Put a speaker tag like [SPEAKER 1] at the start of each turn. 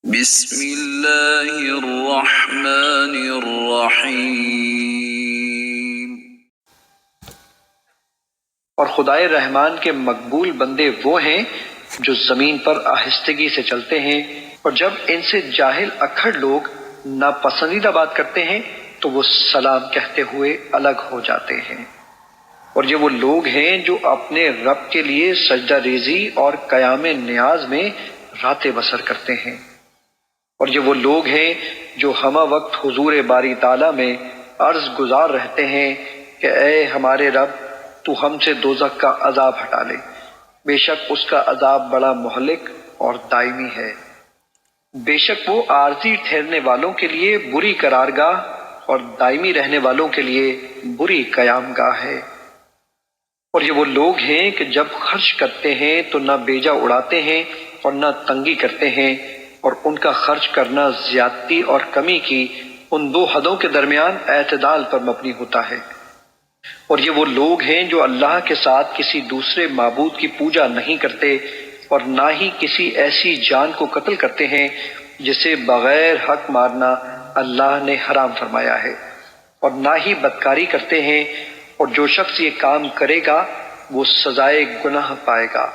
[SPEAKER 1] بسم اللہ الرحمن الرحیم۔
[SPEAKER 2] اور خدائے رحمان کے مقبول بندے وہ ہیں جو زمین پر آہستگی سے چلتے ہیں، اور جب ان سے جاہل اکھڑ لوگ ناپسندیدہ بات کرتے ہیں تو وہ سلام کہتے ہوئے الگ ہو جاتے ہیں۔ اور یہ وہ لوگ ہیں جو اپنے رب کے لیے سجدہ ریزی اور قیام نیاز میں راتیں بسر کرتے ہیں۔ اور یہ وہ لوگ ہیں جو ہمہ وقت حضور باری تعالیٰ میں عرض گزار رہتے ہیں کہ اے ہمارے رب، تو ہم سے دوزخ کا عذاب ہٹا لے، بے شک اس کا عذاب بڑا مہلک اور دائمی ہے۔ بے شک وہ عارضی ٹھہرنے والوں کے لیے بری قرارگاہ اور دائمی رہنے والوں کے لیے بری قیام گاہ ہے۔ اور یہ وہ لوگ ہیں کہ جب خرچ کرتے ہیں تو نہ بیجا اڑاتے ہیں اور نہ تنگی کرتے ہیں، اور ان کا خرچ کرنا زیادتی اور کمی کی ان دو حدوں کے درمیان اعتدال پر مبنی ہوتا ہے۔ اور یہ وہ لوگ ہیں جو اللہ کے ساتھ کسی دوسرے معبود کی پوجا نہیں کرتے، اور نہ ہی کسی ایسی جان کو قتل کرتے ہیں جسے بغیر حق مارنا اللہ نے حرام فرمایا ہے، اور نہ ہی بدکاری کرتے ہیں، اور جو شخص یہ کام کرے گا وہ سزائے گناہ پائے گا۔